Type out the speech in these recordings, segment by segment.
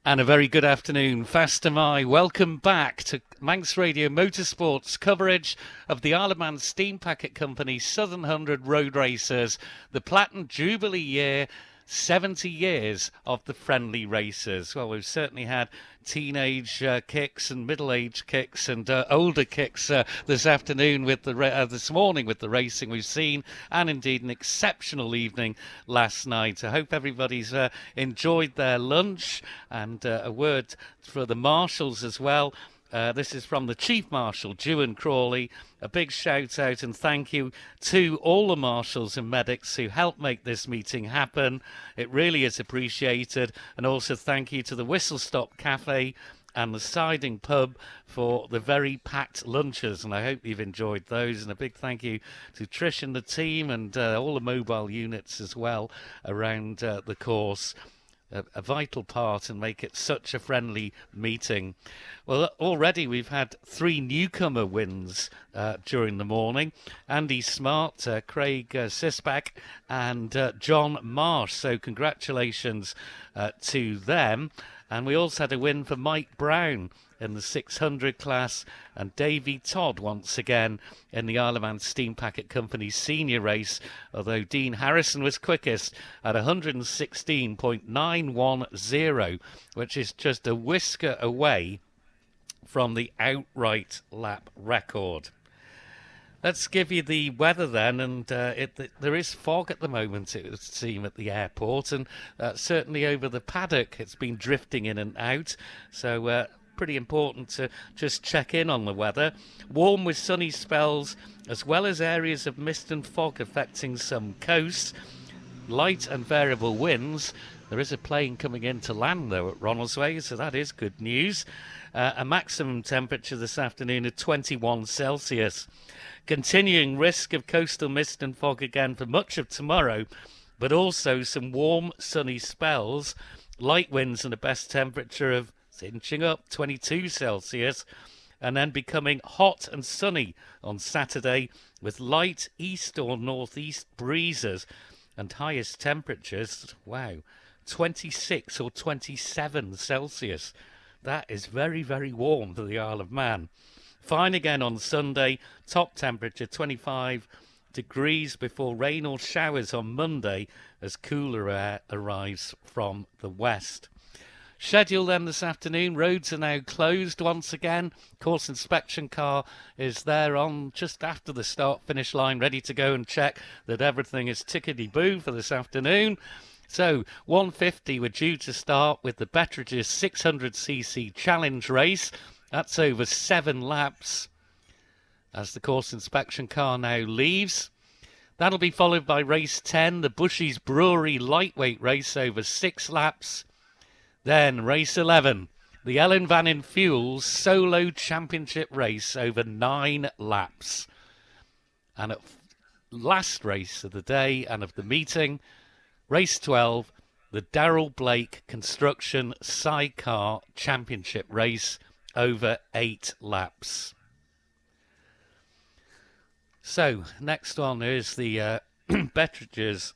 And a very good afternoon, Fast Am I. Welcome back to Manx Radio Motorsports coverage of the Isle of Man Steam Packet Company Southern 100 Road Racers, the Platinum Jubilee year, 70 years of the friendly racers. Well, we've certainly had teenage kicks and middle-aged kicks and older kicks this afternoon with this morning with the racing we've seen, and indeed an exceptional evening last night. I hope everybody's enjoyed their lunch, and a word for the marshals as well. This is from the Chief Marshal, Ewan Crawley. A big shout out and thank you to all the marshals and medics who helped make this meeting happen. It really is appreciated. And also thank you to the Whistle Stop Cafe and the Siding Pub for the very packed lunches, and I hope you've enjoyed those. And a big thank you to Trish and the team and all the mobile units as well around the course. A vital part and make it such a friendly meeting. Well, already we've had 3 newcomer wins during the morning. Andy Smart, Craig Sisbach and John Marsh. So congratulations to them. And we also had a win for Mike Brown in the 600 class, and Davy Todd once again in the Isle of Man Steam Packet Company senior race, although Dean Harrison was quickest at 116.910, which is just a whisker away from the outright lap record. Let's give you the weather then, and there is fog at the moment, it would seem, at the airport, and certainly over the paddock it's been drifting in and out, so pretty important to just check in on the weather. Warm with sunny spells, as well as areas of mist and fog affecting some coasts. Light and variable winds. There is a plane coming in to land, though, at Ronaldsway, so that is good news. A maximum temperature this afternoon of 21 Celsius. Continuing risk of coastal mist and fog again for much of tomorrow, but also some warm, sunny spells. Light winds and a best temperature of inching up 22 Celsius, and then becoming hot and sunny on Saturday with light east or northeast breezes and highest temperatures, 26 or 27 Celsius. That is very, very warm for the Isle of Man. Fine again on Sunday, top temperature 25 degrees before rain or showers on Monday as cooler air arrives from the west. Schedule then this afternoon. Roads are now closed once again. Course inspection car is there on just after the start-finish line, ready to go and check that everything is tickety-boo for this afternoon. So, 1:50 we're due to start with the Bettridges 600cc challenge race. That's over 7 laps as the course inspection car now leaves. That'll be followed by race 10, the Bushies Brewery lightweight race over 6 laps. Then race 11, the Ellen Vannin Fuels solo championship race over 9 laps. And at last race of the day and of the meeting, race 12, the Darrell Blake Construction Sidecar Championship race over 8 laps. So, next one is the Bettridges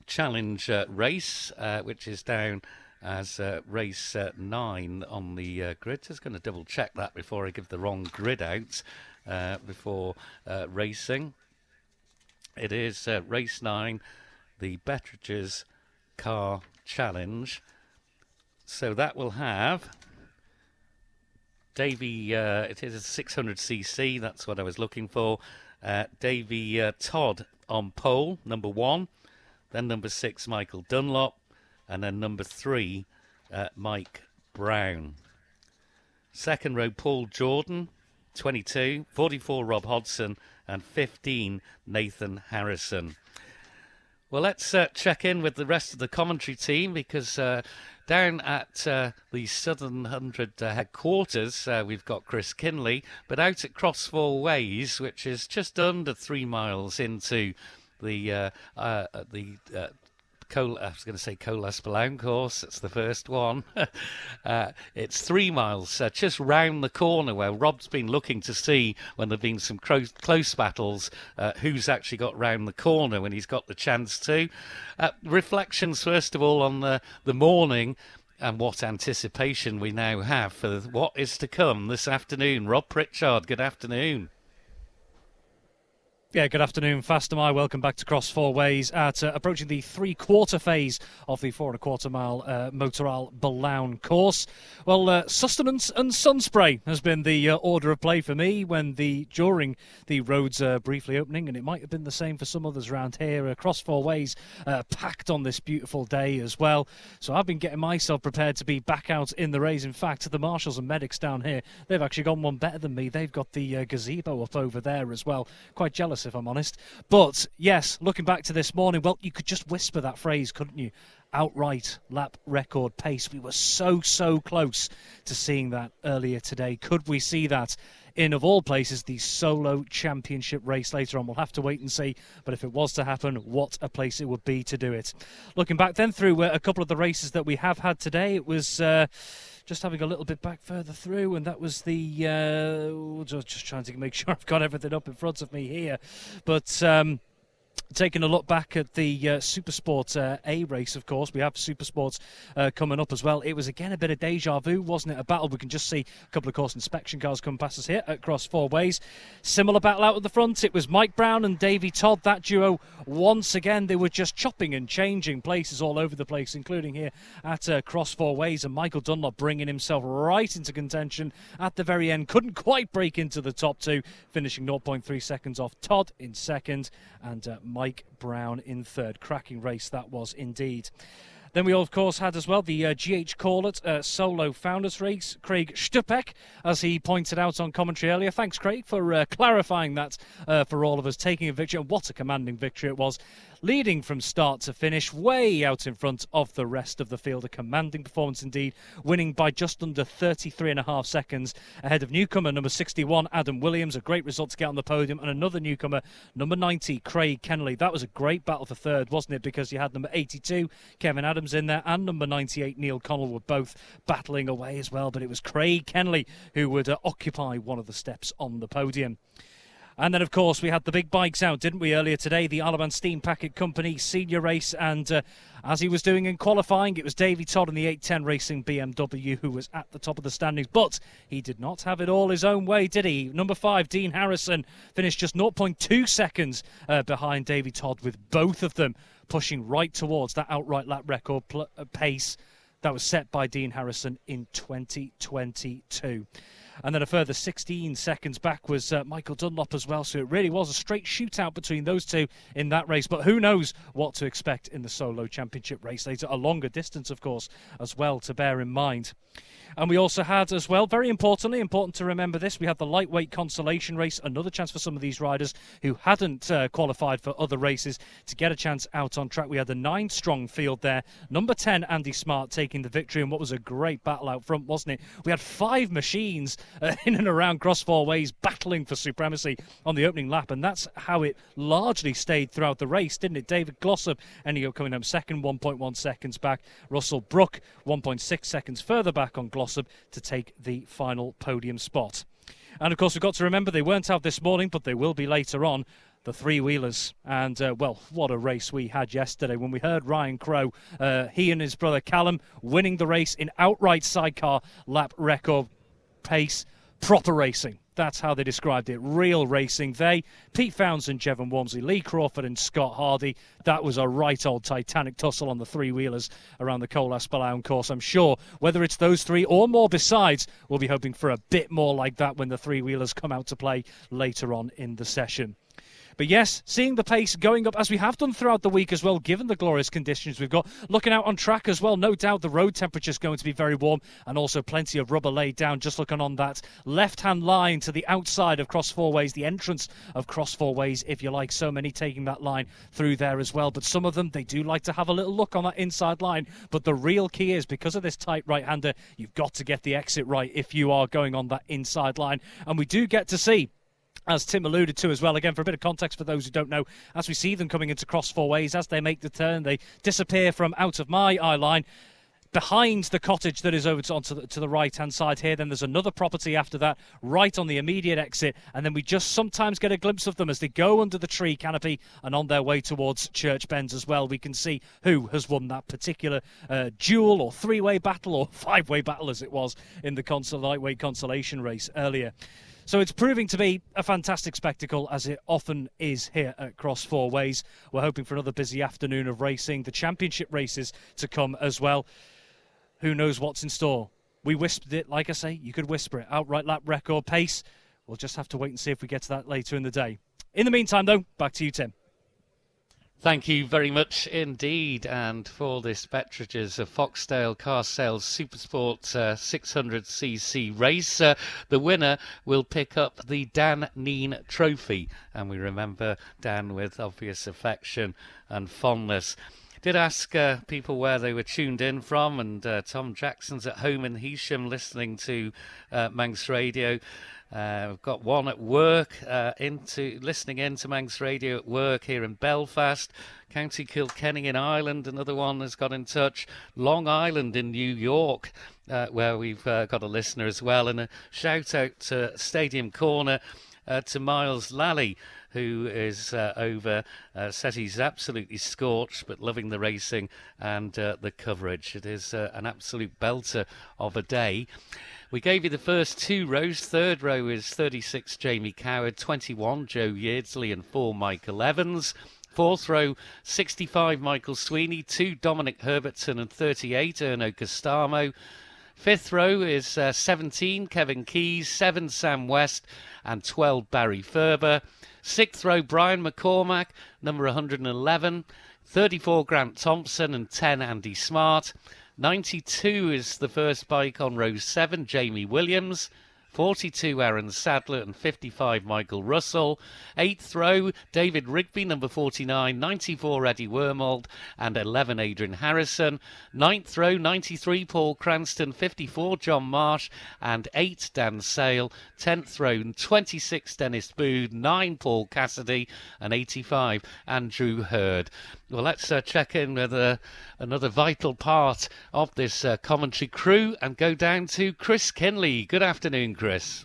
Challenge race, which is down as race 9 on the grid. Just going to double check that before I give the wrong grid out before racing. It is race 9, the Bettridges Car Challenge. So that will have Davy, it is a 600cc, that's what I was looking for. Davy Todd on pole, number 1. Then number 6, Michael Dunlop. And then number 3, Mike Brown. Second row, Paul Jordan, 22. 44, Rob Hodson. And 15, Nathan Harrison. Well, let's check in with the rest of the commentary team, because down at the Southern 100 headquarters, we've got Chris Kinley, but out at Crossfall Ways, which is just under 3 miles into the I was going to say Colas Balaun course. It's the first one. It's 3 miles just round the corner where Rob's been looking to see when there have been some close battles who's actually got round the corner when he's got the chance to. Reflections, first of all, on the morning. And what anticipation we now have for what is to come this afternoon. Rob Pritchard, good afternoon. Yeah, good afternoon, Fastamai. Welcome back to Cross Four Ways at approaching the three-quarter phase of the 4.25 mile Motoral Balaun course. Well, sustenance and sunspray has been the order of play for me during the roads briefly opening, and it might have been the same for some others around here. Cross Four Ways packed on this beautiful day as well. So I've been getting myself prepared to be back out in the race. In fact, the marshals and medics down here, they've actually gone one better than me. They've got the gazebo up over there as well. Quite jealous, if I'm honest. But yes, looking back to this morning, well, you could just whisper that phrase, couldn't you? Outright lap record pace. We were so close to seeing that earlier today. Could we see that in, of all places, the solo championship race later on? We'll have to wait and see. But if it was to happen, what a place it would be to do it. Looking back then through a couple of the races that we have had today, it was just having a little bit back further through, and that was the just trying to make sure I've got everything up in front of me here. But taking a look back at the Supersport A race, of course, we have Supersports coming up as well. It was again a bit of deja vu, wasn't it? A battle. We can just see a couple of course inspection cars come past us here at Cross Four Ways. Similar battle out at the front. It was Mike Brown and Davey Todd. That duo, once again, they were just chopping and changing places all over the place, including here at Cross Four Ways. And Michael Dunlop bringing himself right into contention at the very end. Couldn't quite break into the top two, finishing 0.3 seconds off Todd in second and Mike Brown in third. Cracking race that was indeed. Then we, of course, had as well the GH Corlett solo founders race. Craig Stupak, as he pointed out on commentary earlier. Thanks, Craig, for clarifying that for all of us, taking a victory. And what a commanding victory it was. Leading from start to finish, way out in front of the rest of the field. A commanding performance indeed, winning by just under 33.5 seconds ahead of newcomer number 61, Adam Williams. A great result to get on the podium. And another newcomer, number 90, Craig Kenley. That was a great battle for third, wasn't it? Because you had number 82, Kevin Adams, in there, and number 98, Neil Connell, were both battling away as well. But it was Craig Kenley who would occupy one of the steps on the podium. And then, of course, we had the big bikes out, didn't we, earlier today? The Alaban Steam Packet Company senior race. And as he was doing in qualifying, it was Davey Todd in the 810 Racing BMW who was at the top of the standings. But he did not have it all his own way, did he? Number 5, Dean Harrison, finished just 0.2 seconds behind Davey Todd, with both of them pushing right towards that outright lap record pace that was set by Dean Harrison in 2022. And then a further 16 seconds back was Michael Dunlop as well. So it really was a straight shootout between those two in that race. But who knows what to expect in the solo championship race later. A longer distance, of course, as well, to bear in mind. And we also had as well, very importantly, important to remember this, we had the lightweight consolation race. Another chance for some of these riders who hadn't qualified for other races to get a chance out on track. We had a 9-strong field there. Number 10, Andy Smart, taking the victory in what was a great battle out front, wasn't it? We had 5 machines in and around Cross Four Ways battling for supremacy on the opening lap, and that's how it largely stayed throughout the race, didn't it? David Glossop ending up coming home second, 1.1 seconds back. Russell Brook, 1.6 seconds further back on Glossop to take the final podium spot. And of course, we've got to remember they weren't out this morning, but they will be later on. The three-wheelers. And, well, what a race we had yesterday when we heard Ryan Crowe, he and his brother Callum, winning the race in outright sidecar lap record pace. Proper racing. That's how they described it. Real racing. They, Pete Founds and Jevon Walmsley, Lee Crawford and Scott Hardy. That was a right old Titanic tussle on the three-wheelers around the Colas Balaun course. I'm sure whether it's those three or more besides, we'll be hoping for a bit more like that when the three-wheelers come out to play later on in the session. But yes, seeing the pace going up as we have done throughout the week as well, given the glorious conditions we've got. Looking out on track as well, no doubt the road temperature is going to be very warm and also plenty of rubber laid down. Just looking on that left-hand line to the outside of Cross Four Ways, the entrance of Cross Four Ways, if you like. So many taking that line through there as well. But some of them, they do like to have a little look on that inside line. But the real key is, because of this tight right-hander, you've got to get the exit right if you are going on that inside line. And we do get to see, as Tim alluded to as well, again, for a bit of context for those who don't know, as we see them coming into Cross Four Ways, as they make the turn, they disappear from out of my eye line. behind the cottage that is over to the right-hand side here. Then there's another property after that, right on the immediate exit. And then we just sometimes get a glimpse of them as they go under the tree canopy and on their way towards Church Bends as well. We can see who has won that particular duel or three-way battle or five-way battle as it was in the lightweight consolation race earlier. So it's proving to be a fantastic spectacle, as it often is here at Cross Four Ways. We're hoping for another busy afternoon of racing, the championship races to come as well. Who knows what's in store? We whispered it, like I say, you could whisper it. Outright lap record pace. We'll just have to wait and see if we get to that later in the day. In the meantime, though, back to you, Tim. Thank you very much indeed. And for this Bettridges Foxdale Car Sales Supersport 600cc race, the winner will pick up the Dan Neen Trophy. And we remember Dan with obvious affection and fondness. Did ask people where they were tuned in from, and Tom Jackson's at home in Heysham listening to Manx Radio. We've got one at work, listening into Manx Radio at work here in Belfast. County Kilkenny in Ireland, another one has got in touch. Long Island in New York, where we've got a listener as well. And a shout out to Stadium Corner to Miles Lally, who is over, said he's absolutely scorched, but loving the racing and the coverage. It is an absolute belter of a day. We gave you the first two rows. Third row is 36 Jamie Coward, 21 Joe Yeardsley and 4 Michael Evans. Fourth row, 65 Michael Sweeney, 2 Dominic Herbertson and 38 Erno Costamo. Fifth row is 17 Kevin Keys, 7 Sam West and 12 Barry Ferber. Sixth row Brian McCormack, number 111, 34 Grant Thompson and 10 Andy Smart. 92 is the first bike on row 7, Jamie Williams. 42 Aaron Sadler and 55 Michael Russell. 8th row David Rigby, number 49, 94 Eddie Wormold and 11 Adrian Harrison. 9th row 93 Paul Cranston, 54 John Marsh and 8 Dan Sale. 10th row 26 Dennis Bood, 9 Paul Cassidy and 85 Andrew Hurd. Well, let's check in with another vital part of this commentary crew and go down to Chris Kinley. Good afternoon, Chris.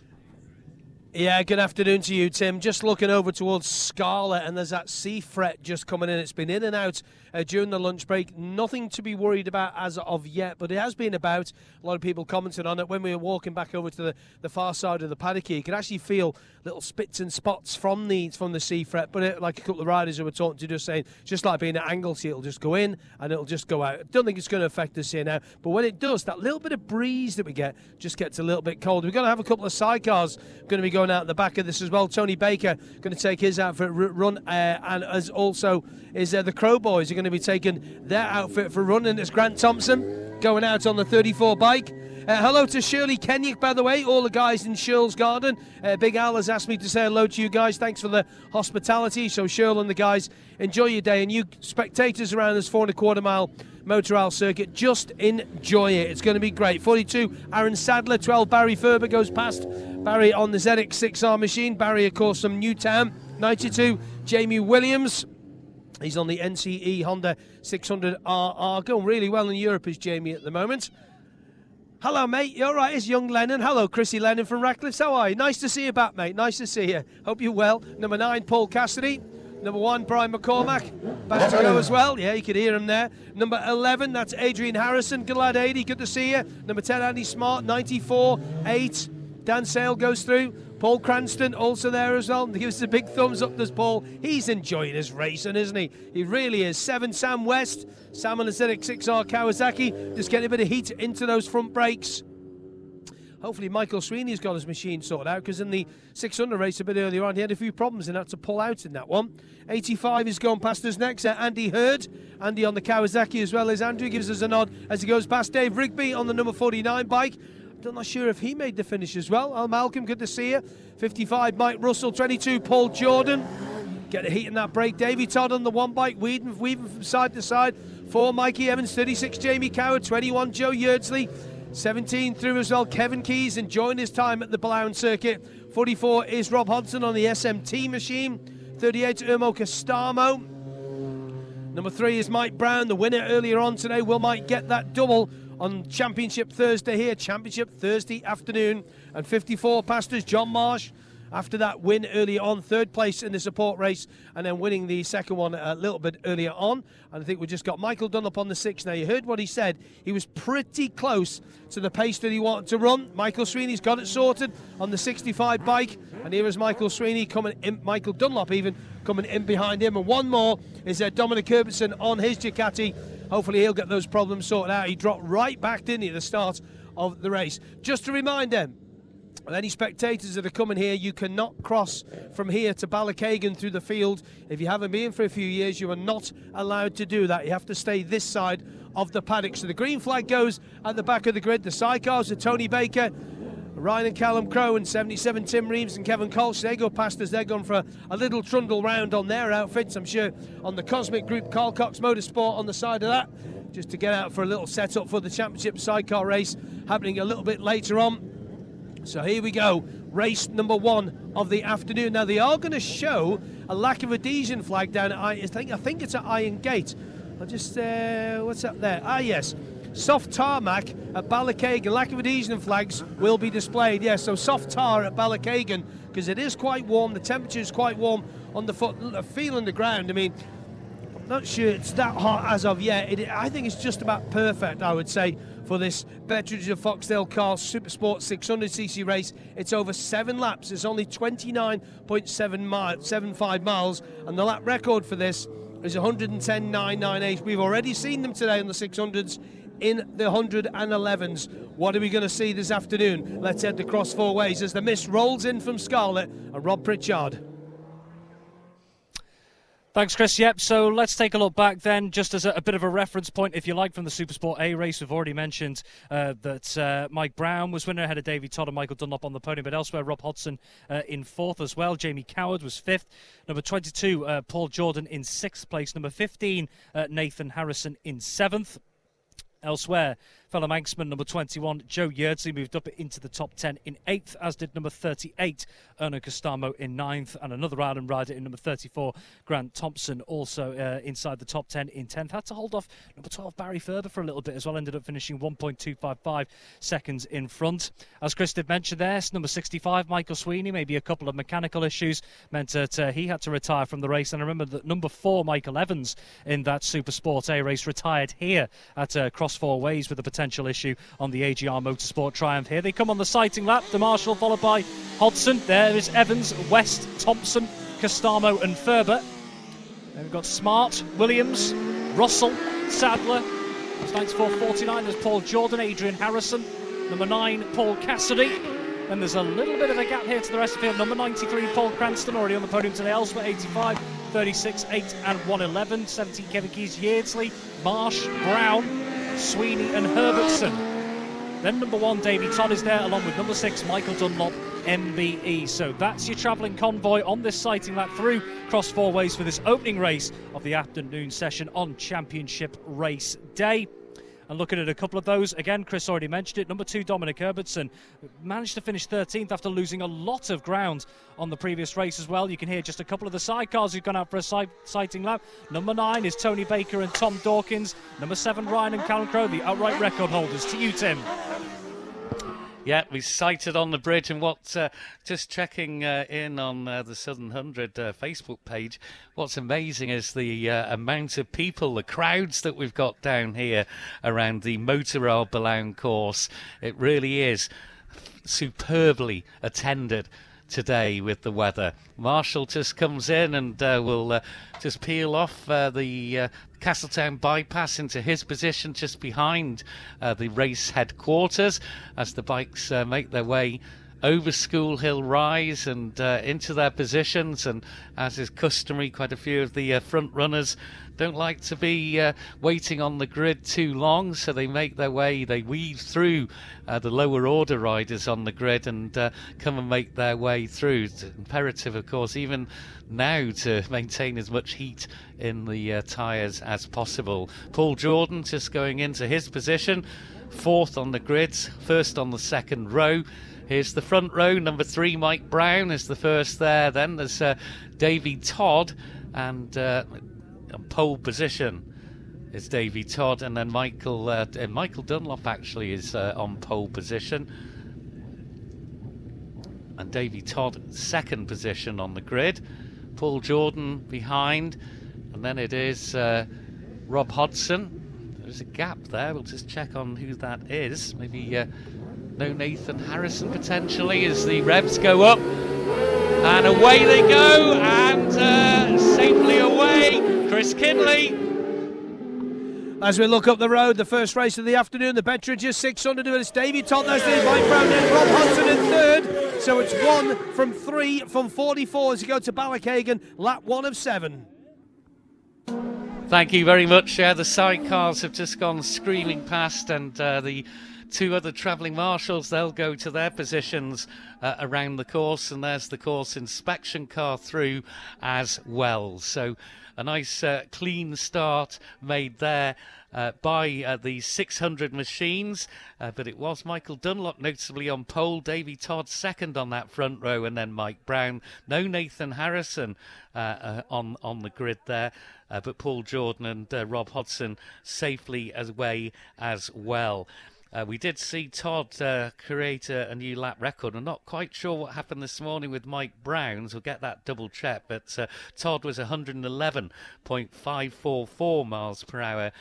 Yeah, good afternoon to you, Tim. Just looking over towards Scarlet, and there's that sea fret just coming in. It's been in and out during the lunch break. Nothing to be worried about as of yet, but it has been about. A lot of people commented on it. When we were walking back over to the far side of the paddock here, you could actually feel little spits and spots from the sea fret, but like a couple of riders who were talking to, just saying, just like being at angles, it'll just go in and it'll just go out. I don't think it's going to affect us here now, but when it does, that little bit of breeze that we get just gets a little bit cold. We're going to have a couple of sidecars going to be going out the back of this as well. Tony Baker going to take his outfit for a run, and as also is the Crow Boys are going to be taking their outfit for a run, and it's Grant Thompson going out on the 34 bike. Hello to Shirley Kenyuk, by the way, all the guys in Shirl's garden. Big Al has asked me to say hello to you guys. Thanks for the hospitality. So Shirl and the guys, enjoy your day. And you spectators around this 4.25 mile Motorrad circuit, just enjoy it. It's going to be great. 42 Aaron Sadler, 12 Barry Ferber goes past. Barry on the ZX6R machine. Barry, of course, from Newtown. 92 Jamie Williams. He's on the NCE Honda 600RR. Going really well in Europe is Jamie at the moment. Hello, mate. You all right? It's young Lennon. Hello, Chrissy Lennon from Ratcliffe. How are you? Nice to see you back, mate. Nice to see you. Hope you're well. Number 9, Paul Cassidy. Number 1, Brian McCormack. Back to go as well. Yeah, you could hear him there. Number 11, that's Adrian Harrison. Good lad, 80. Good to see you. Number 10, Andy Smart. 94, 8. Dan Sale goes through. Paul Cranston also there as well. Gives us a big thumbs up, does Paul. He's enjoying his racing, isn't he? He really is. 7, Sam West. Sam on the ZX6R Kawasaki. Just getting a bit of heat into those front brakes. Hopefully Michael Sweeney's got his machine sorted out, because in the 600 race a bit earlier on, he had a few problems and had to pull out in that one. 85 is going past us next. Andy Hurd. Andy on the Kawasaki as well as Andrew gives us a nod as he goes past Dave Rigby on the number 49 bike. I'm not sure if he made the finish as well. Al Malcolm, good to see you. 55, Mike Russell. 22, Paul Jordan. Get the heat in that brake. Davey Todd on the one bike, weaving from side to side. 4, Mikey Evans. 36, Jamie Coward. 21, Joe Yeardsley. 17 through as well, Kevin Keys enjoying his time at the Blount circuit. 44 is Rob Hodson on the SMT machine. 38, Ermo Costamo. Number 3 is Mike Brown, the winner earlier on today. Will Mike get that double on Championship Thursday here, Championship Thursday afternoon, and 54 past us, John Marsh. After that win earlier on, third place in the support race, and then winning the second one a little bit earlier on. And I think we just got Michael Dunlop on the 6. Now, you heard what he said. He was pretty close to the pace that he wanted to run. Michael Sweeney's got it sorted on the 65 bike. And here is Michael Sweeney coming in, Michael Dunlop even coming in behind him. And one more is Dominic Herbertson on his Ducati. Hopefully he'll get those problems sorted out. He dropped right back, didn't he, at the start of the race. Just to remind them, any spectators that are coming here, you cannot cross from here to Ballachagan through the field. If you haven't been for a few years, you are not allowed to do that. You have to stay this side of the paddock. So the green flag goes at the back of the grid. The sidecars are Tony Baker, Ryan and Callum Crowe, and 77 Tim Reeves and Kevin Colch. They go past us. They're going for a little trundle round on their outfits. I'm sure on the Cosmic Group, Carl Cox Motorsport on the side of that, just to get out for a little setup for the championship sidecar race happening a little bit later on. So here we go, race number 1 of the afternoon. Now they are going to show a lack of adhesion flag down at I think it's at Iron Gate. I'll just what's up there? Ah yes, soft tarmac at Ballachagan. Lack of adhesion flags will be displayed. Yes, so soft tar at Ballachagan because it is quite warm. The temperature is quite warm on the foot. Feeling the ground. I mean, I'm not sure it's that hot as of yet. I think it's just about perfect, I would say, for this Bettridges of Foxdale Car Supersport 600cc race. It's over 7 laps. It's only 29.75 miles, and the lap record for this is 110.998. We've already seen them today on the 600s in the 111s. What are we going to see this afternoon? Let's head across 4 ways as the mist rolls in from Scarlett and Rob Pritchard. Thanks, Chris. Yep, so let's take a look back then, just as a bit of a reference point, if you like, from the Supersport A race. We've already mentioned that Mike Brown was winner ahead of Davey Todd and Michael Dunlop on the podium, but elsewhere Rob Hodgson in 4th as well. Jamie Coward was 5th. Number 22, Paul Jordan in 6th place. Number 15, Nathan Harrison in 7th. Elsewhere, fellow Manxman number 21, Joe Yeardsley, moved up into the top 10 in 8th, as did number 38, Erno Costamo in 9th, and another Ireland rider in number 34, Grant Thompson, also inside the top 10 in 10th. Had to hold off number 12, Barry Ferber, for a little bit as well. Ended up finishing 1.255 seconds in front. As Chris did mention there, number 65, Michael Sweeney, maybe a couple of mechanical issues meant that he had to retire from the race. And I remember that number 4, Michael Evans, in that Supersport A race, retired here at Cross 4 Ways with a potential issue on the AGR Motorsport Triumph. Here they come on the sighting lap. The Marshall followed by Hodgson. There is Evans, West, Thompson, Costamo and Ferber. Then we've got Smart, Williams, Russell, Sadler. That's 94.49. There's Paul Jordan, Adrian Harrison. Number 9, Paul Cassidy. Then there's a little bit of a gap here to the rest of the field. Number 93, Paul Cranston, already on the podium today. Elsewhere, 85, 36, 8 and 111. 17, Kevin Keys, Yeardsley, Marsh, Brown, Sweeney and Herbertson. Then number 1, Davey Todd is there, along with number 6, Michael Dunlop, MBE. So that's your travelling convoy on this sighting lap through Cross 4 Ways for this opening race of the afternoon session on Championship Race Day. And looking at a couple of those, again, Chris already mentioned it. Number 2, Dominic Herbertson, managed to finish 13th after losing a lot of ground on the previous race as well. You can hear just a couple of the sidecars who've gone out for a sighting lap. Number 9 is Tony Baker and Tom Dawkins. Number 7, Ryan and Callum Crowe, the outright record holders. To you, Tim. Yeah, we sighted on the bridge, and just checking in on the Southern 100 Facebook page, what's amazing is the amount of people, the crowds that we've got down here around the Motorrad Balaun course. It really is superbly attended today with the weather. Marshall just comes in and will just peel off the Castletown bypass into his position just behind the race headquarters as the bikes make their way over School Hill Rise and into their positions. And as is customary, quite a few of the front runners don't like to be waiting on the grid too long, so they make their way, they weave through the lower order riders on the grid and come and make their way through. It's imperative, of course, even now, to maintain as much heat in the tyres as possible. Paul Jordan just going into his position, 4th on the grid, 1st on the second row. Here's the front row. Number 3, Mike Brown is the first there. Then there's Davey Todd and pole position is Davy Todd, and then Michael Dunlop actually is on pole position, and Davy Todd second position on the grid. Paul Jordan behind, and then it is Rob Hodson. There's a gap there. We'll just check on who that is. Maybe no Nathan Harrison potentially as the revs go up, and away they go, and safely away Chris Kinley. As we look up the road, the first race of the afternoon, the Bettridges 600, and it's Davy Todd, there's Mike Brown, and Rob Hodson in third. So it's 1 from 3 from 44 as you go to Ballachagan, lap 1 of 7. Thank you very much. The sidecars have just gone screaming past, and the two other travelling marshals, they'll go to their positions around the course, and there's the course inspection car through as well. So a nice clean start made there by the 600 machines, but it was Michael Dunlop noticeably on pole, Davy Todd second on that front row, and then Mike Brown. No Nathan Harrison on the grid there, but Paul Jordan and Rob Hodson safely away as well. We did see Todd create a new lap record. I'm not quite sure what happened this morning with Mike Brown, so we'll get that double check. But Todd was 111.544 miles per hour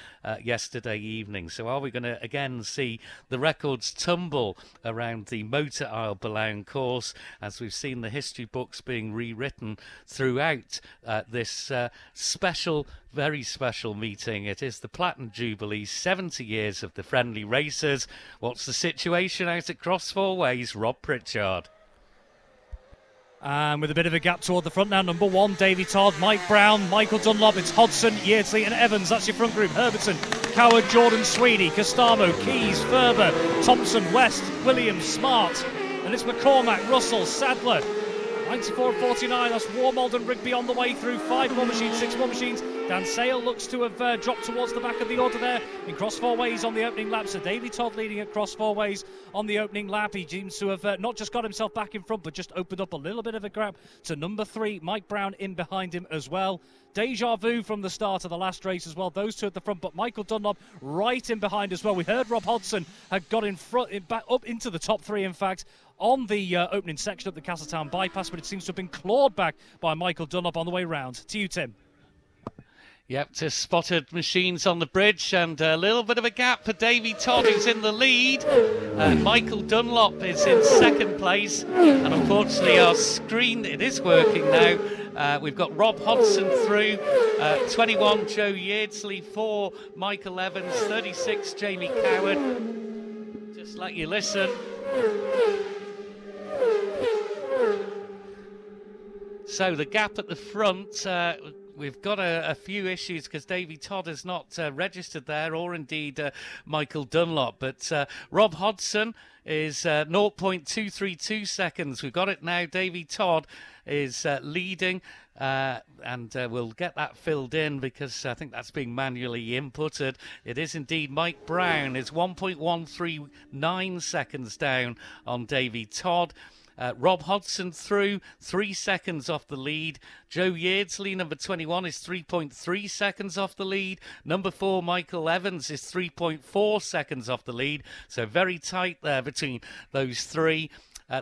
yesterday evening. So are we going to again see the records tumble around the Motor Isle Balaun course, as we've seen the history books being rewritten throughout this special, very special meeting? It is the Platinum Jubilee, 70 years of the friendly racers. What's the situation out at Cross Four Ways? Rob Pritchard. And with a bit of a gap toward the front now, number 1, Davy Todd, Mike Brown, Michael Dunlop, it's Hodson, Yeardsley and Evans. That's your front group. Herbertson, Coward, Jordan, Sweeney, Costamo, Keys, Ferber, Thompson, West, Williams, Smart. And it's McCormack, Russell, Sadler. 94.49, that's Warmold and Rigby on the way through. 5 more machines, 6 more machines. Dan Sale looks to have dropped towards the back of the order there in Cross Four Ways on the opening lap. So Davy Todd leading at Cross Four Ways on the opening lap. He seems to have not just got himself back in front, but just opened up a little bit of a gap to number 3, Mike Brown, in behind him as well. Deja vu from the start of the last race as well. Those two at the front, but Michael Dunlop right in behind as well. We heard Rob Hodson had got in front, back up into the top 3, in fact, on the opening section of the Castletown bypass, but it seems to have been clawed back by Michael Dunlop on the way round. To you, Tim. Yep, just spotted machines on the bridge, and a little bit of a gap for Davy Todd, who's in the lead. Michael Dunlop is in second place, and unfortunately our screen, it is working now. We've got Rob Hodson through, 21 Joe Yeardsley, 4 Michael Evans, 36 Jamie Coward. Just let you listen. So the gap at the front, we've got a few issues because Davy Todd has not registered there, or indeed Michael Dunlop. But Rob Hodson is 0.232 seconds. We've got it now. Davy Todd is leading, and we'll get that filled in because I think that's being manually inputted. It is indeed Mike Brown is 1.139 seconds down on Davy Todd. Rob Hodson through 3 seconds off the lead. Joe Yeardsley, number 21, is 3.3 seconds off the lead. Number 4, Michael Evans, is 3.4 seconds off the lead. So very tight there between those three.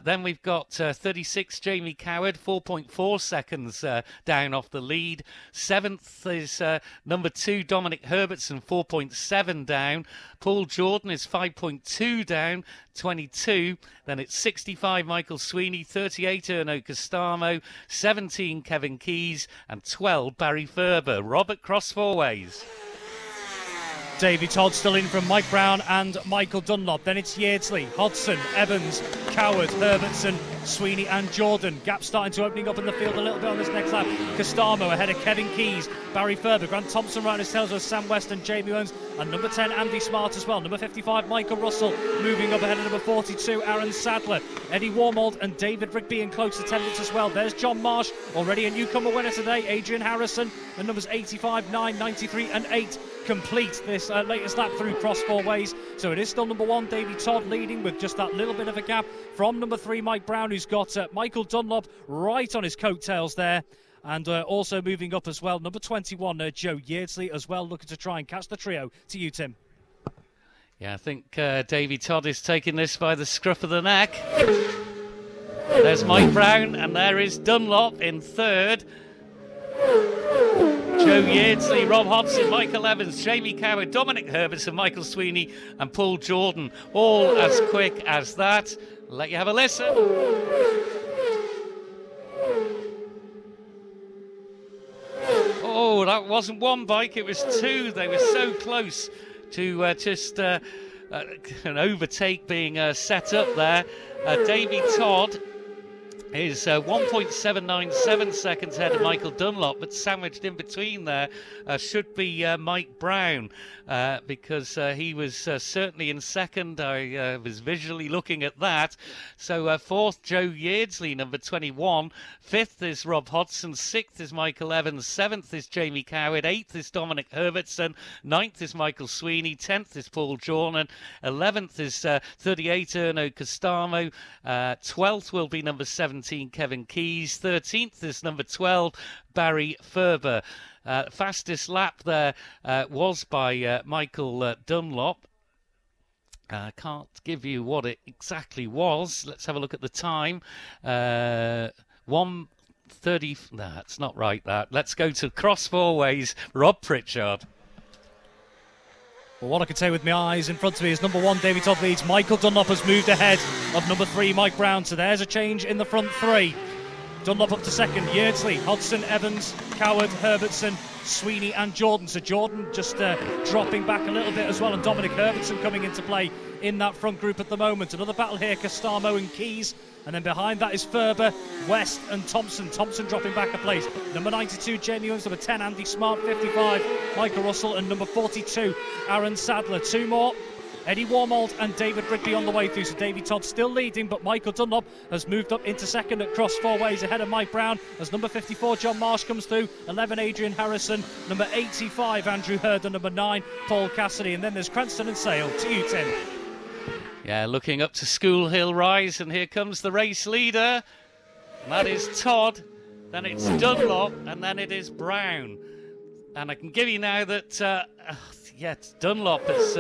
Then we've got 36 Jamie Coward, 4.4 seconds down off the lead. 7th is number 2 Dominic Herbertson, 4.7 down. Paul Jordan is 5.2 down, 22. Then it's 65 Michael Sweeney, 38 Erno Costamo, 17 Kevin Keys, and 12 Barry Ferber. Robert Cross Four Ways. Davy Todd still in from Mike Brown and Michael Dunlop. Then it's Yeardsley, Hodson, Evans, Coward, Herbertson, Sweeney and Jordan. Gap starting to opening up in the field a little bit on this next lap. Costamo ahead of Kevin Keys, Barry Ferber, Grant Thompson right on his tails with Sam West and Jamie Owens, and number 10 Andy Smart as well. Number 55 Michael Russell moving up ahead of number 42 Aaron Sadler. Eddie Warmold and David Rigby in close attendance as well. There's John Marsh, already a newcomer winner today. Adrian Harrison and numbers 85, 9, 93 and 8 complete this latest lap through Cross Four Ways. So it is still number 1 Davy Todd leading with just that little bit of a gap from number 3 Mike Brown, who's got Michael Dunlop right on his coattails there. And also moving up as well, number 21, Joe Yeardsley as well, looking to try and catch the trio. To you, Tim. Yeah, I think Davy Todd is taking this by the scruff of the neck. There's Mike Brown, and there is Dunlop in third. Joe Yeardsley, Rob Hodson, Michael Evans, Jamie Coward, Dominic Herbertson, Michael Sweeney and Paul Jordan, all as quick as that. I'll let you have a listen. Oh, that wasn't one bike, it was two. They were so close to just an overtake being set up there. Davy Todd is 1.797 seconds ahead of Michael Dunlop, but sandwiched in between there should be Mike Brown, because he was certainly in second. I was visually looking at that. So fourth, Joe Yeardsley, number 21. Fifth is Rob Hodson. Sixth is Michael Evans. Seventh is Jamie Coward. Eighth is Dominic Herbertson. Ninth is Michael Sweeney. 10th is Paul Jordan. 11th is 38, Erno Costamo. 12th will be number 17, Kevin Keyes. 13th is number 12, Barry Ferber. Fastest lap there was by Michael Dunlop. I can't give you what it exactly was. Let's have a look at the time. 1:30. No, that's not right, that. Let's go to Cross Four Ways, Rob Pritchard. Well, what I can say with my eyes in front of me is number 1, Davy Todd leads. Michael Dunlop has moved ahead of number 3, Mike Brown. So there's a change in the front three. Dunlop up to second. Yeardsley, Hodson, Evans, Coward, Herbertson, Sweeney and Jordan. So Jordan just dropping back a little bit as well, and Dominic Herbertson coming into play in that front group at the moment. Another battle here, Costamo and Keyes. And then behind that is Ferber, West and Thompson. Thompson dropping back a place. Number 92, Jamie Williams. Number 10, Andy Smart. 55, Michael Russell. And number 42, Aaron Sadler. Two more, Eddie Warmold and David Rigby on the way through. So Davy Todd still leading, but Michael Dunlop has moved up into second at Cross Four Ways ahead of Mike Brown as number 54, John Marsh, comes through. 11, Adrian Harrison. Number 85, Andrew Hurd. And number 9, Paul Cassidy. And then there's Cranston and Sale. To you, Tim. Yeah, looking up to School Hill Rise, and here comes the race leader. And that is Todd, then it's Dunlop, and then it is Brown. And I can give you now that, Dunlop is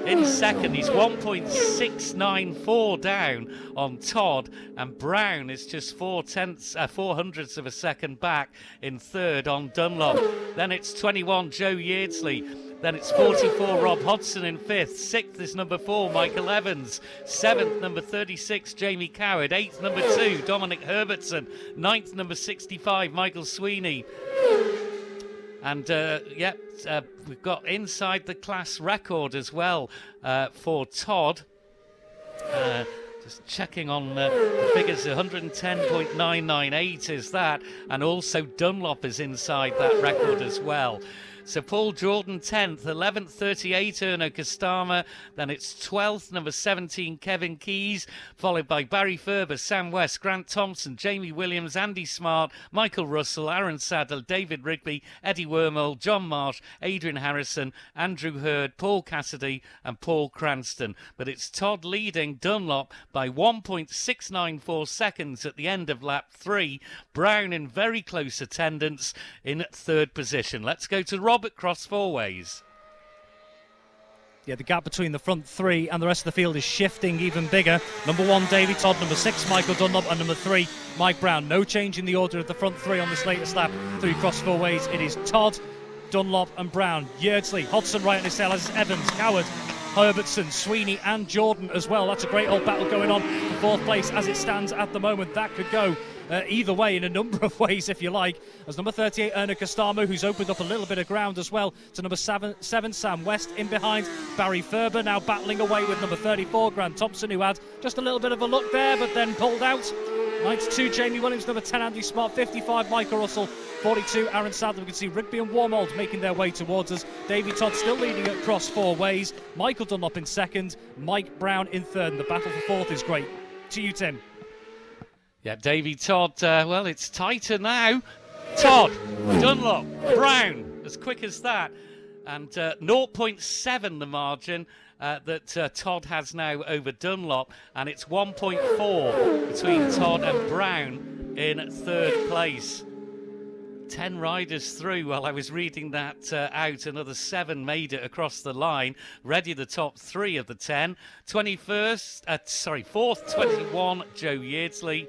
in second. He's 1.694 down on Todd, and Brown is just 4/400ths of a second back in third on Dunlop. Then it's 21, Joe Yeardsley. Then it's 44, Rob Hodson in fifth. Sixth is number 4, Michael Evans. Seventh, number 36, Jamie Coward. Eighth, number 2, Dominic Herbertson. Ninth, number 65, Michael Sweeney. And, we've got inside the class record as well for Todd. Just checking on the figures, 110.998 is that. And also Dunlop is inside that record as well. So Paul Jordan 10th, 11th 38 Erno Costama, then it's 12th number 17 Kevin Keyes, followed by Barry Ferber, Sam West, Grant Thompson, Jamie Williams, Andy Smart, Michael Russell, Aaron Sadler, David Rigby, Eddie Wormald, John Marsh, Adrian Harrison, Andrew Hurd, Paul Cassidy and Paul Cranston. But it's Todd leading Dunlop by 1.694 seconds at the end of lap 3. Brown in very close attendance in third position. Let's go to Rob at Cross Four Ways. Yeah, the gap between the front three and the rest of the field is shifting even bigger. Number 1, Davy Todd. Number 6, Michael Dunlop. And number 3, Mike Brown. No change in the order of the front three on this latest lap through Cross Four Ways. It is Todd, Dunlop and Brown. Yeardsley, Hodson right on his tail, as is Evans, Coward, Herbertson, Sweeney and Jordan as well. That's a great old battle going on for fourth place as it stands at the moment. That could go either way in a number of ways, if you like, as number 38 Erno Costamo, who's opened up a little bit of ground as well, to number 7 Sam West in behind. Barry Ferber now battling away with number 34 Grant Thompson, who had just a little bit of a look there but then pulled out. 92 Jamie Williams, number 10 Andy Smart, 55 Michael Russell, 42 Aaron Sadler. We can see Rigby and Warmold making their way towards us. Davy Todd still leading at Cross Four Ways. Michael Dunlop in second, Mike Brown in third, and the battle for fourth is great. To you, Tim. Yeah, Davy Todd, it's tighter now. Todd, Dunlop, Brown, as quick as that. And 0.7 the margin that Todd has now over Dunlop. And it's 1.4 between Todd and Brown in third place. 10 riders through while I was reading that out. Another 7 made it across the line. Ready the top 3 of the 10. 4th, 21, Joe Yeardsley.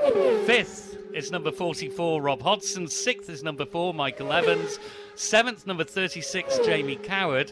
5th is number 44, Rob Hodgson. 6th is number 4, Michael Evans. 7th, number 36, Jamie Coward.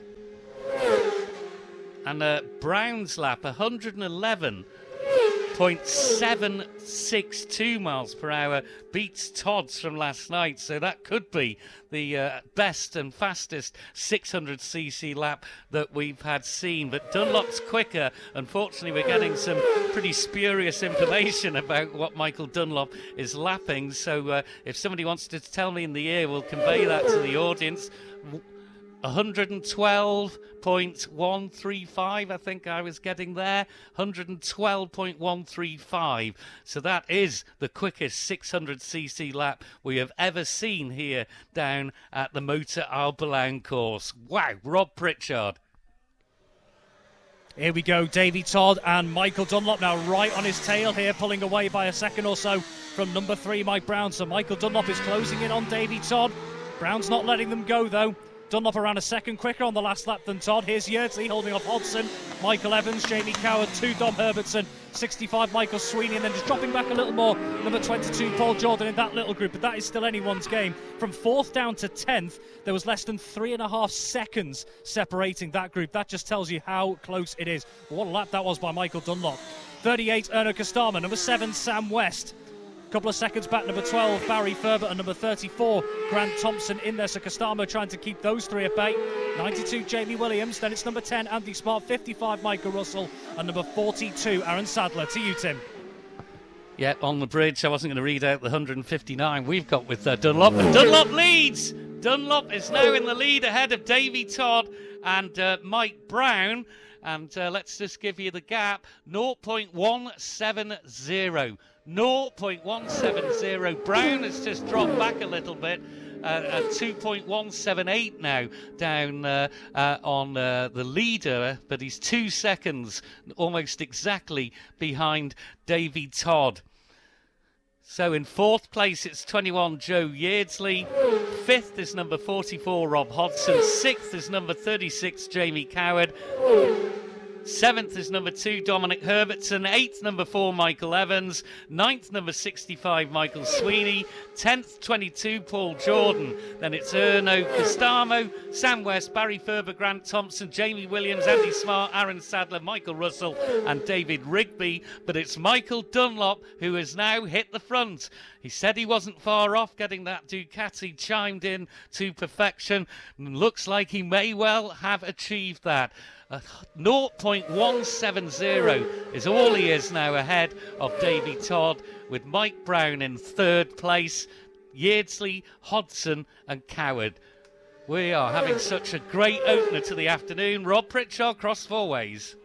And Brown's lap, 111.762 miles per hour, beats Todd's from last night. So that could be the best and fastest 600cc lap that we've had seen. But Dunlop's quicker. Unfortunately, we're getting some pretty spurious information about what Michael Dunlop is lapping. So if somebody wants to tell me in the ear, we'll convey that to the audience. 112.135, I think I was getting there. 112.135. So that is the quickest 600cc lap we have ever seen here down at the Motor Albion course. Wow, Rob Pritchard. Here we go, Davy Todd and Michael Dunlop now right on his tail here, pulling away by a second or so from number 3, Mike Brown. So Michael Dunlop is closing in on Davy Todd. Brown's not letting them go, though. Dunlop around a second quicker on the last lap than Todd. Here's Yeardsley holding off Hodgson, Michael Evans, Jamie Coward, 2 Dom Herbertson, 65 Michael Sweeney, and then just dropping back a little more, number 22 Paul Jordan in that little group, but that is still anyone's game. From 4th down to 10th, there was less than 3.5 seconds separating that group. That just tells you how close it is. What a lap that was by Michael Dunlop. 38 Erno Kostama, number 7 Sam West. Couple of seconds back, number 12 Barry Ferber, and number 34 Grant Thompson in there. So Costamo trying to keep those 3 at bay. 92 Jamie Williams, then it's number 10 Andy Smart, 55 Michael Russell, and number 42 Aaron Sadler. To you, Tim. Yeah, on the bridge. I wasn't going to read out the 159 we've got with Dunlop, and Dunlop leads. Dunlop is now in the lead ahead of Davy Todd and Mike Brown. And let's just give you the gap, 0.170. 0.170. Brown has just dropped back a little bit at 2.178 now down on the leader, but he's 2 seconds almost exactly behind Davy Todd. So in 4th place it's 21 Joe Yeardsley, 5th is number 44 Rob Hodgson, 6th is number 36 Jamie Coward, 7th is number 2 Dominic Herbertson, 8th number 4 Michael Evans, 9th number 65 Michael Sweeney, 10th 22 Paul Jordan. Then it's Erno Costamo, Sam West, Barry Ferber, Grant Thompson, Jamie Williams, Andy Smart, Aaron Sadler, Michael Russell and David Rigby. But it's Michael Dunlop who has now hit the front. He said he wasn't far off getting that Ducati chimed in to perfection. Looks like he may well have achieved that. 0.170 is all he is now ahead of Davy Todd, with Mike Brown in 3rd place, Yeardsley, Hodgson and Coward. We are having such a great opener to the afternoon. Rob Pritchard, Cross Four Ways.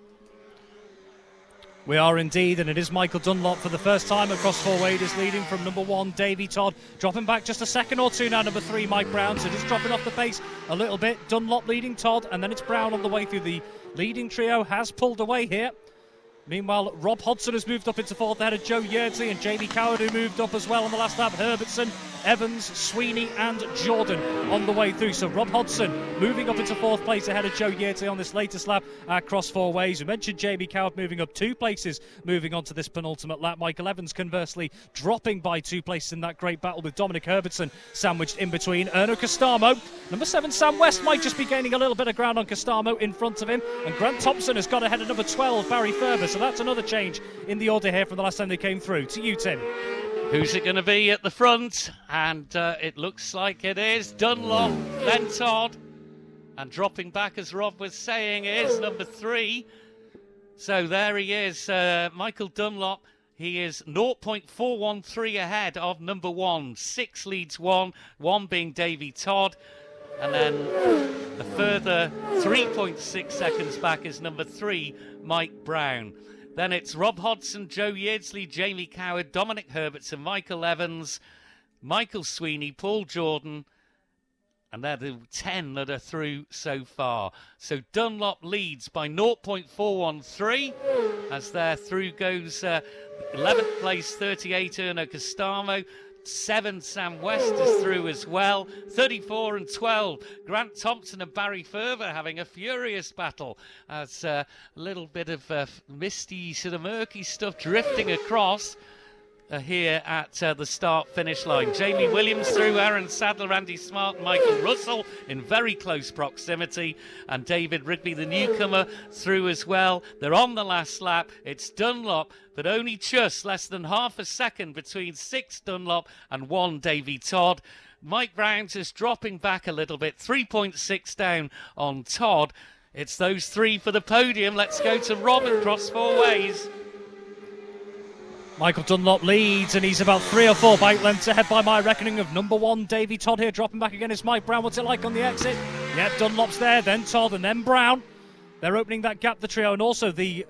We are indeed, and it is Michael Dunlop for the first time across 4 ways, leading from number 1 Davy Todd, dropping back just a second or 2 now, number 3 Mike Brown, so just dropping off the pace a little bit. Dunlop leading Todd, and then it's Brown on the way through. The leading trio has pulled away here. Meanwhile, Rob Hodgson has moved up into 4th ahead of Joe Yeardsley, and Jamie Coward, who moved up as well on the last lap. Herbertson, Evans, Sweeney and Jordan on the way through. So Rob Hodgson moving up into 4th place ahead of Joe Yeardsley on this latest lap at Cross Four Ways. We mentioned Jamie Coward moving up 2 places, moving on to this penultimate lap. Michael Evans, conversely, dropping by 2 places in that great battle with Dominic Herbertson sandwiched in between. Erno Costamo, number 7 Sam West might just be gaining a little bit of ground on Costamo in front of him, and Grant Thompson has got ahead of number 12 Barry Ferber. So that's another change in the order here from the last time they came through. To you, Tim. Who's it going to be at the front? And it looks like it is Dunlop, then Todd. And dropping back, as Rob was saying, is number 3. So there he is, Michael Dunlop. He is 0.413 ahead of number 1. 6 leads 1, 1 being Davy Todd. And then a further 3.6 seconds back is number 3, Mike Brown. Then it's Rob Hodgson, Joe Yeardsley, Jamie Coward, Dominic Herbertson, Michael Evans, Michael Sweeney, Paul Jordan, And they're the 10 that are through so far. So Dunlop leads by 0.413 as their through goes 11th place, 38 Erno Costamo. 7 Sam West is through as well. 34 and 12 Grant Thompson and Barry Ferver having a furious battle as a little bit of misty sort of murky stuff drifting across here at the start-finish line. Jamie Williams through, Aaron Sadler, Andy Smart, and Michael Russell in very close proximity, and David Rigby, the newcomer, through as well. They're on the last lap. It's Dunlop, but only just less than half a second between 6 Dunlop and 1 Davy Todd. Mike Brown's is dropping back a little bit, 3.6 down on Todd. It's those 3 for the podium. Let's go to Rob at Cross Four Ways. Michael Dunlop leads, and he's about 3 or 4 bike lengths ahead by my reckoning of number 1, Davy Todd here, dropping back again. It's Mike Brown. What's it like on the exit? Yeah, Dunlop's there, then Todd, and then Brown. They're opening that gap, the trio, and also the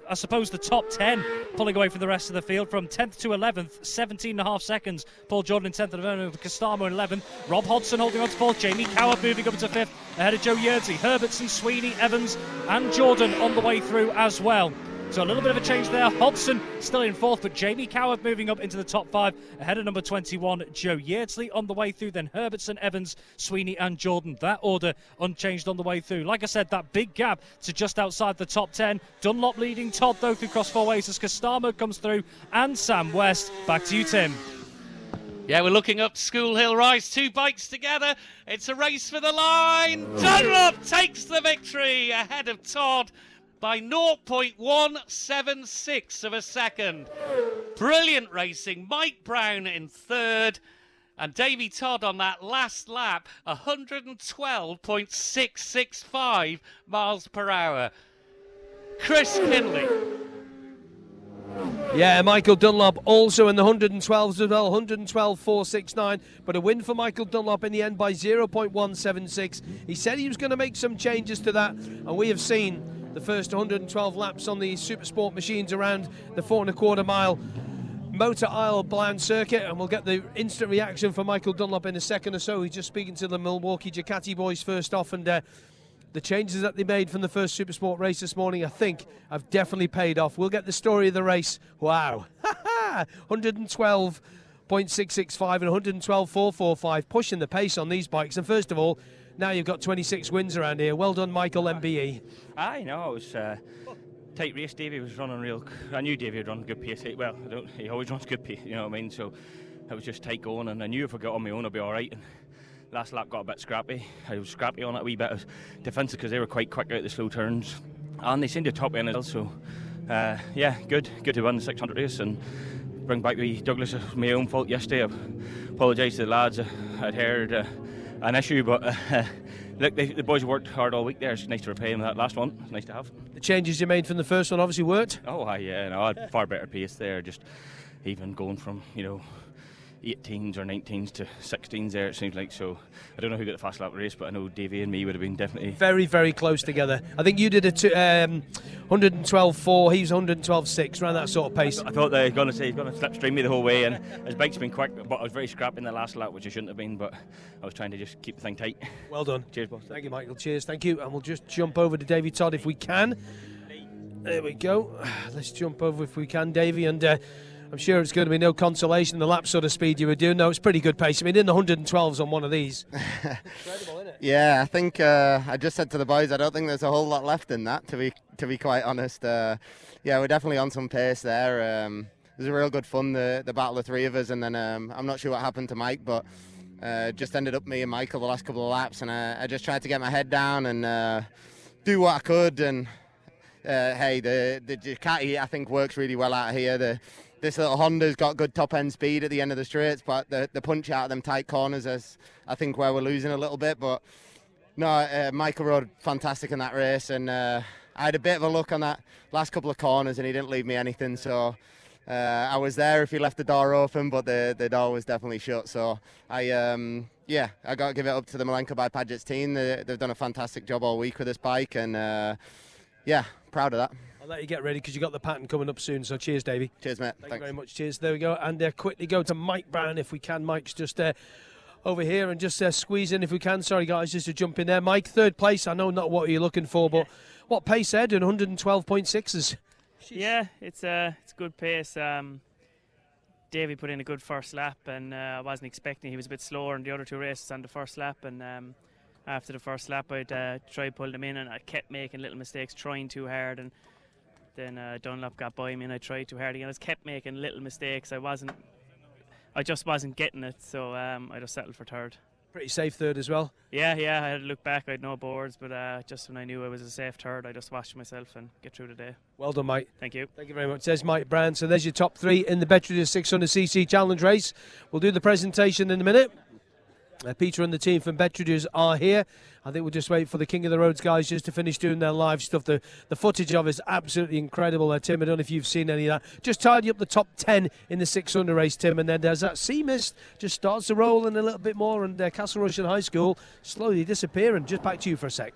top 10 pulling away from the rest of the field from 10th to 11th, 17.5 seconds. Paul Jordan in 10th, and Costamo in 11th. Rob Hodson holding on to 4th. Jamie Coward moving up to 5th ahead of Joe Yeardsley. Herbertson, Sweeney, Evans, and Jordan on the way through as well. So a little bit of a change there. Hodson still in 4th, but Jamie Coward moving up into the top 5 ahead of number 21, Joe Yeardsley on the way through. Then Herbertson, Evans, Sweeney and Jordan. That order unchanged on the way through. Like I said, that big gap to just outside the top 10. Dunlop leading Todd, though, through Cross Four Ways as Costamo comes through and Sam West. Back to you, Tim. Yeah, we're looking up School Hill Rise. 2 bikes together. It's a race for the line. Dunlop takes the victory ahead of Todd by 0.176 of a second. Brilliant racing. Mike Brown in 3rd. And Davy Todd on that last lap, 112.665 miles per hour. Chris Kinley. Yeah, Michael Dunlop also in the 112s as well, 112.469, but a win for Michael Dunlop in the end by 0.176. He said he was going to make some changes to that, and we have seen the first 112 laps on the Supersport machines around the 4.25 mile Motor Isle Blount circuit, and we'll get the instant reaction from Michael Dunlop in a second or so. He's just speaking to the Milwaukee Ducati boys first off, and the changes that they made from the first Supersport race this morning, I think, have definitely paid off. We'll get the story of the race. Wow. 112.665 and 112.445, pushing the pace on these bikes. And first of all, now you've got 26 wins around here. Well done, Michael, MBE. I know, it was tight race. Davey was running real. I knew Davey would run good pace. Well, he always runs good pace, you know what I mean? So it was just tight going, and I knew if I got on my own, I'd be all right. And last lap got a bit scrappy. I was scrappy on it a wee bit of defensive because they were quite quick out the slow turns, and they seemed to top end as well. So yeah, good to win the 600 race and bring back the Douglas. My own fault yesterday. I apologise to the lads. I'd heard an issue, but look, the boys worked hard all week there. It's nice to repay them that last one. It's nice to have. The changes you made from the first one obviously worked. Oh, yeah, no, I had far better pace there. Just even going from 18s or 19s to 16s there, it seems like. So I don't know who got the fast lap race, but I know Davey and me would have been definitely very, very close together. I think you did a 112.4, he was 112.6, around that sort of pace. I thought they were going to say he's going to slipstream me the whole way, and his bike's been quick, but I was very scrappy in the last lap, which I shouldn't have been, but I was trying to just keep the thing tight. Well done. Cheers, boss. Thank you, Michael. Cheers, thank you. And we'll just jump over to Davy Todd if we can. There we go. Let's jump over if we can, Davy, and I'm sure it's going to be no consolation the lap sort of speed you were doing. No, it's pretty good pace. I mean, in the 112s on one of these. Incredible, isn't it? Yeah, I think I just said to the boys, I don't think there's a whole lot left in that, to be quite honest. Yeah, we're definitely on some pace there. It was a real good fun, the battle of 3 of us, and then I'm not sure what happened to Mike, but just ended up me and Michael the last couple of laps, and I just tried to get my head down and do what I could. And hey, the Ducati I think works really well out here. This little Honda's got good top-end speed at the end of the straights, but the punch out of them tight corners is, I think, where we're losing a little bit. But no, Michael rode fantastic in that race, and I had a bit of a look on that last couple of corners, and he didn't leave me anything. So I was there if he left the door open, but the door was definitely shut. So I got to give it up to the Malenko by Padgett's team. They've done a fantastic job all week with this bike, and yeah, proud of that. I'll let you get ready because you've got the pattern coming up soon. So cheers, Davey. Cheers, mate. Thank you very much. Cheers. There we go. And quickly go to Mike Brown if we can. Mike's just over here and just squeeze in if we can. Sorry, guys, just to jump in there. Mike, third place. I know not what you're looking for, but what pace there doing 112.6s? Yeah, it's good pace. Davey put in a good first lap, and I wasn't expecting. He was a bit slower in the other two races on the first lap, and after the first lap I'd tried pulling him in, and I kept making little mistakes, trying too hard, and then Dunlop got by me and I tried too hard again. I just kept making little mistakes. I just wasn't getting it, so I just settled for third. Pretty safe third as well. Yeah, I had to look back. I had no boards, but just when I knew I was a safe third, I just watched myself and get through the day. Well done, Mike. Thank you. Thank you very much. There's Mike Brown. So there's your top three in the Bettridges 600cc Challenge race. We'll do the presentation in a minute. Peter and the team from Bettridges are here. I think we'll just wait for the King of the Roads guys just to finish doing their live stuff. The footage of it is absolutely incredible. Tim, I don't know if you've seen any of that. Just tidy up the top 10 in the 600 race, Tim, and then there's that sea mist just starts to roll in a little bit more, and Castle Rushen High School slowly disappearing. Just back to you for a sec.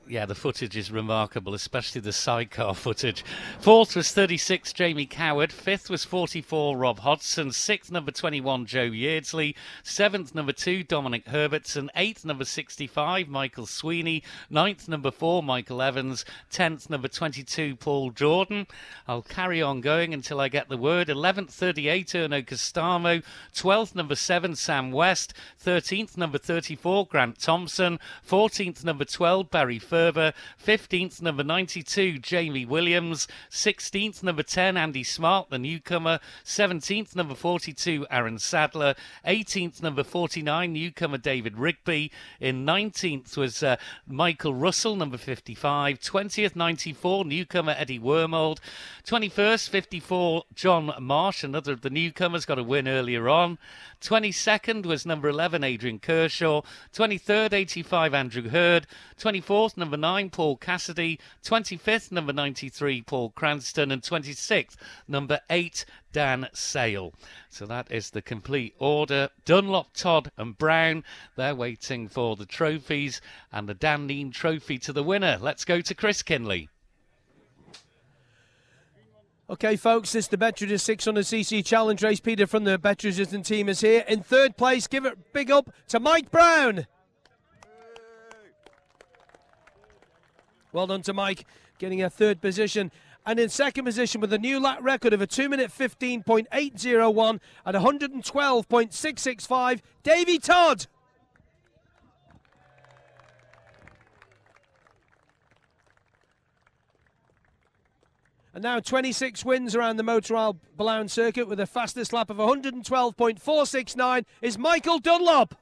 Yeah, the footage is remarkable, especially the sidecar footage. Fourth was 36, Jamie Coward. Fifth was 44, Rob Hodgson. Sixth, number 21, Joe Yeardsley. Seventh, number 2, Dominic Herbertson. Eighth, number 65, Michael Sweeney. Ninth, number 4, Michael Evans. 10th, number 22, Paul Jordan. I'll carry on going until I get the word. 11th, 38, Erno Costamo. 12th, number 7, Sam West. 13th, number 34, Grant Thompson. 14th, number 12, Barry Ferber. 15th, number 92, Jamie Williams. 16th, number 10, Andy Smart, the newcomer. 17th, number 42, Aaron Sadler. 18th, number 49, newcomer David Rigby. In 19th was Michael Russell, number 55. 20th, 94, newcomer Eddie Wormold. 21st, 54, John Marsh, another of the newcomers, got a win earlier on. 22nd was number 11, Adrian Kershaw. 23rd, 85, Andrew Hurd. 24th, number 9, Paul Cassidy. 25th, number 93, Paul Cranston. And 26th, number 8, Dan Sale. So that is the complete order. Dunlop, Todd and Brown, they're waiting for the trophies and the Dan Neen trophy to the winner. Let's go to Chris Kinley. Okay, folks, this is the Bettridges 600cc Challenge race. Peter from the Bettridges and team is here. In third place, give it big up to Mike Brown. Well done to Mike, getting a third position. And in second position with a new lap record of a 2-minute 15.801 at 112.665, Davey Todd. And now 26 wins around the Motor Isle Blount circuit with a fastest lap of 112.469 is Michael Dunlop.